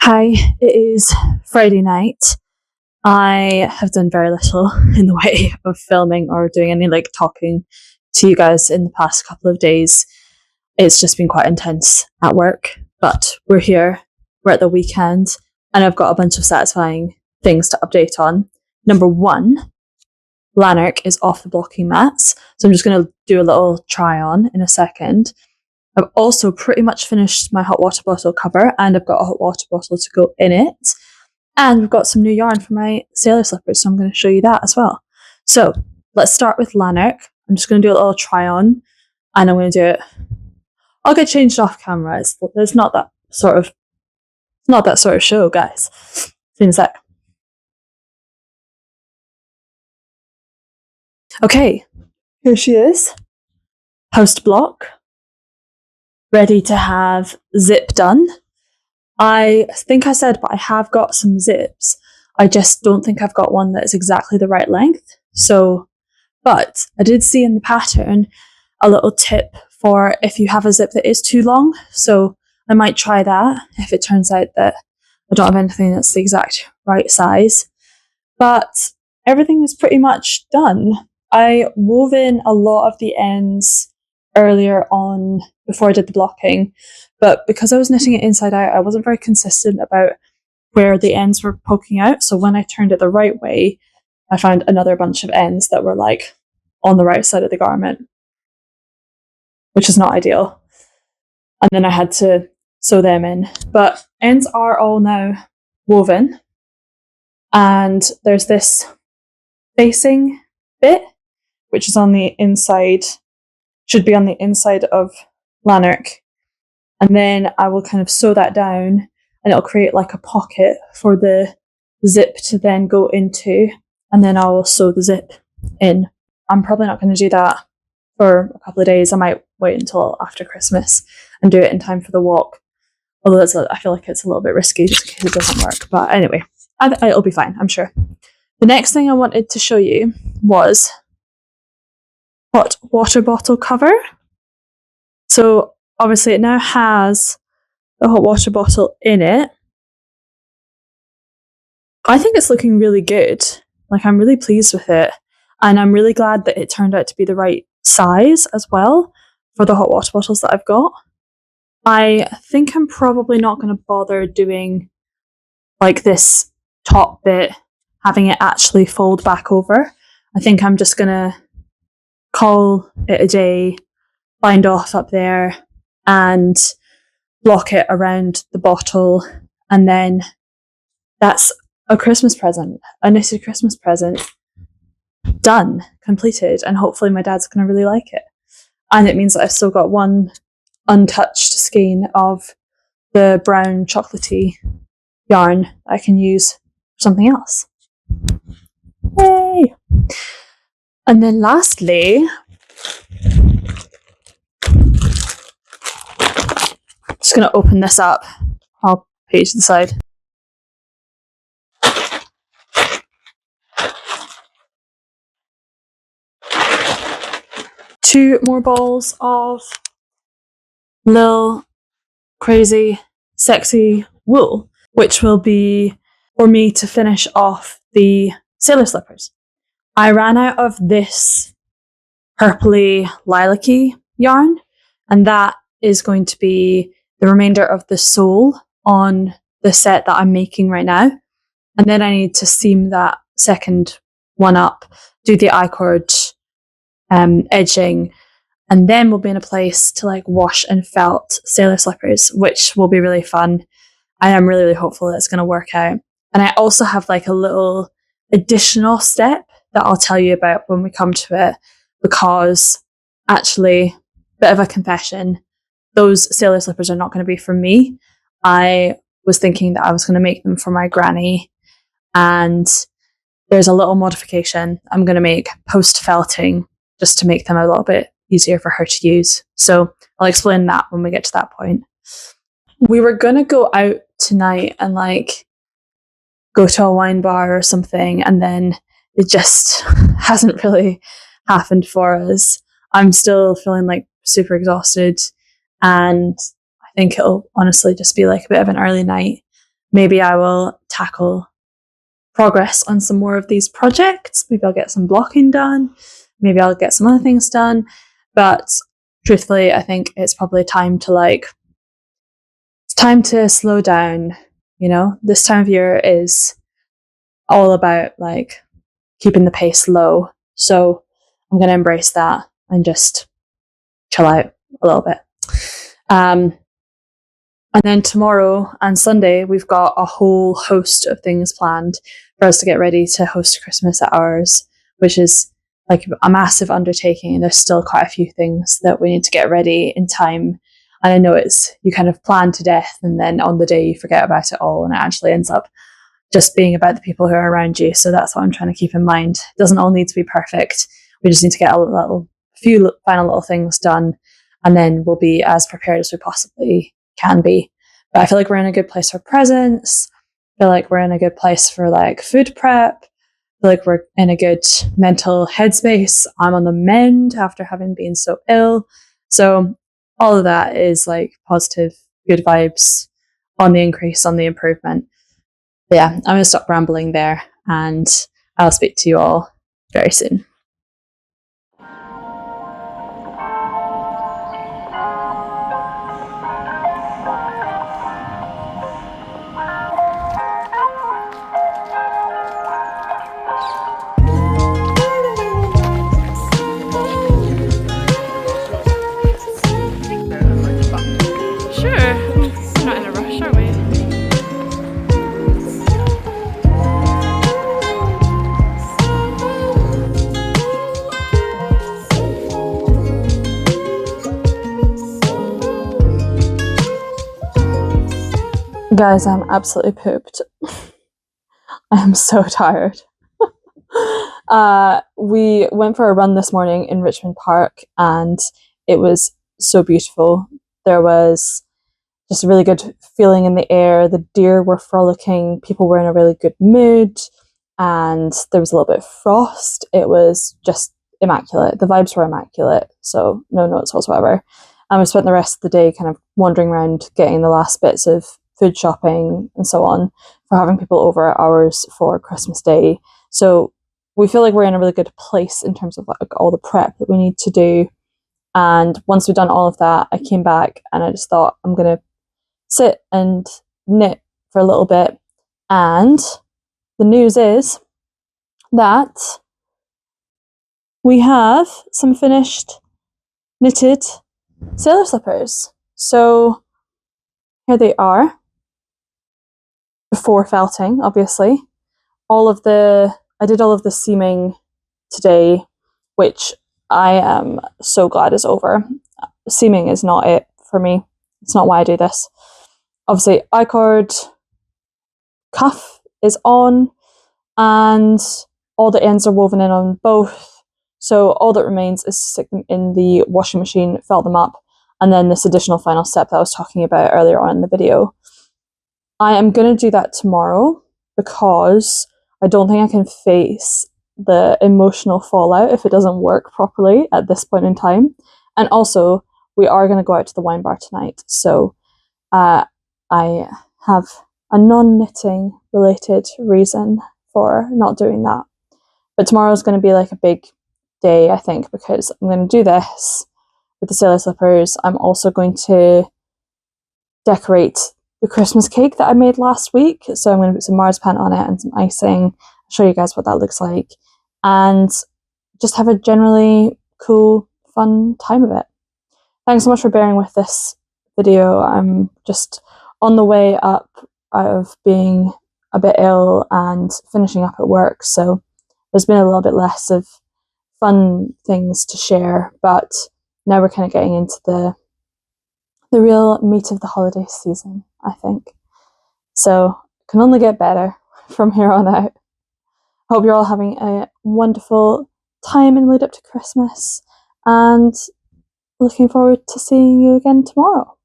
Hi, it is Friday night. I have done very little in the way of filming or doing any talking to you guys in the past couple of days. It's just been quite intense at work, but we're here, we're at the weekend, and I've got a bunch of satisfying things to update on. Number one, Lanark is off the blocking mats, so I'm just going to do a little try on in a second. I've also pretty much finished my hot water bottle cover, and I've got a hot water bottle to go in it. And we've got some new yarn for my sailor slippers, so I'm going to show you that as well. So let's start with Lanark. I'm just going to do a little try on, and I'm going to do it. I'll get changed off camera. It's not that sort of show, guys. See you in a sec. Okay, here she is. Post block. Ready to have zip done. I think I said, but I have got some zips. I just don't think I've got one that is exactly the right length. But I did see in the pattern a little tip for if you have a zip that is too long. So I might try that if it turns out that I don't have anything that's the exact right size. But everything is pretty much done. I wove in a lot of the ends earlier on before I did the blocking, but because I was knitting it inside out, I wasn't very consistent about where the ends were poking out. So when I turned it the right way, I found another bunch of ends that were on the right side of the garment, which is not ideal. And then I had to sew them in. But ends are all now woven. And there's this facing bit, which is on the inside, should be on the inside of Lanark. And then I will kind of sew that down, and it'll create like a pocket for the zip to then go into, and then I will sew the zip in. I'm probably not going to do that for a couple of days. I might wait until after Christmas and do it in time for the walk. Although I feel like it's a little bit risky just in case it doesn't work. But anyway, it'll be fine, I'm sure. The next thing I wanted to show you was hot water bottle cover. So obviously it now has the hot water bottle in it. I think it's looking really good. I'm really pleased with it. And I'm really glad that it turned out to be the right size as well for the hot water bottles that I've got. I think I'm probably not going to bother doing this top bit, having it actually fold back over. I think I'm just going to call it a day, bind off up there and block it around the bottle, and then that's a Christmas present, a knitted Christmas present. Done, completed, and hopefully my dad's going to really like it. And it means that I've still got one untouched skein of the brown chocolatey yarn I can use for something else. Yay! And then lastly, just going to open this up. I'll put it to the side. Two more balls of little crazy sexy wool, which will be for me to finish off the sailor slippers. I ran out of this purpley lilac-y yarn, and that is going to be the remainder of the sole on the set that I'm making right now. And then I need to seam that second one up, do the I-cord edging, and then we'll be in a place to wash and felt sailor slippers, which will be really fun. I am really, really hopeful that it's going to work out. And I also have a little additional step that I'll tell you about when we come to it, because actually, bit of a confession, those sailor slippers are not going to be for me. I was thinking that I was going to make them for my granny, and there's a little modification I'm going to make post felting just to make them a little bit easier for her to use. So I'll explain that when we get to that point. We were going to go out tonight and go to a wine bar or something, and then it just hasn't really happened for us. I'm still feeling super exhausted, and I think it'll honestly just be a bit of an early night. maybe I will tackle progress on some more of these projects. Maybe I'll get some blocking done. Maybe I'll get some other things done. But truthfully, I think it's probably time to it's time to slow down. You know, this time of year is all about like keeping the pace low. So I'm going to embrace that and just chill out a little bit. And then tomorrow and Sunday, we've got a whole host of things planned for us to get ready to host Christmas at ours, which is like a massive undertaking. There's still quite a few things that we need to get ready in time. And I know you kind of plan to death, and then on the day you forget about it all, and it actually ends up just being about the people who are around you. So that's what I'm trying to keep in mind. It doesn't all need to be perfect. We just need to get a few final little things done, and then we'll be as prepared as we possibly can be. But I feel like we're in a good place for presents. I feel like we're in a good place for like food prep. I feel like we're in a good mental headspace. I'm on the mend after having been so ill. So all of that is like positive, good vibes, on the increase, on the improvement. But yeah, I'm going to stop rambling there, and I'll speak to you all very soon. Guys, I'm absolutely pooped. I am so tired. We went for a run this morning in Richmond Park, and it was so beautiful. There was just a really good feeling in the air. The deer were frolicking. People were in a really good mood, and there was a little bit of frost. It was just immaculate. The vibes were immaculate, so no notes whatsoever. And we spent the rest of the day kind of wandering around, getting the last bits of food shopping and so on, for having people over at ours for Christmas Day. So we feel like we're in a really good place in terms of like all the prep that we need to do. And once we've done all of that, I came back and I just thought, I'm going to sit and knit for a little bit. And the news is that we have some finished knitted sailor slippers. So here they are, before felting, obviously. I did all of the seaming today, which I am so glad is over. Seaming is not it for me. It's not why I do this. Obviously, I-cord cuff is on, and all the ends are woven in on both. So all that remains is to stick them in the washing machine, felt them up, and then this additional final step that I was talking about earlier on in the video. I am going to do that tomorrow because I don't think I can face the emotional fallout if it doesn't work properly at this point in time. And also, we are going to go out to the wine bar tonight, so I have a non-knitting related reason for not doing that. But tomorrow is going to be like a big day, I think, because I'm going to do this with the sailor slippers. I'm also going to decorate the Christmas cake that I made last week. So I'm going to put some marzipan on it and some icing. I'll show you guys what that looks like. And just have a generally cool, fun time of it. Thanks so much for bearing with this video. I'm just on the way up out of being a bit ill and finishing up at work. So there's been a little bit less of fun things to share. But now we're kind of getting into the real meat of the holiday season, I think. So it can only get better from here on out. Hope you're all having a wonderful time in lead up to Christmas, and looking forward to seeing you again tomorrow.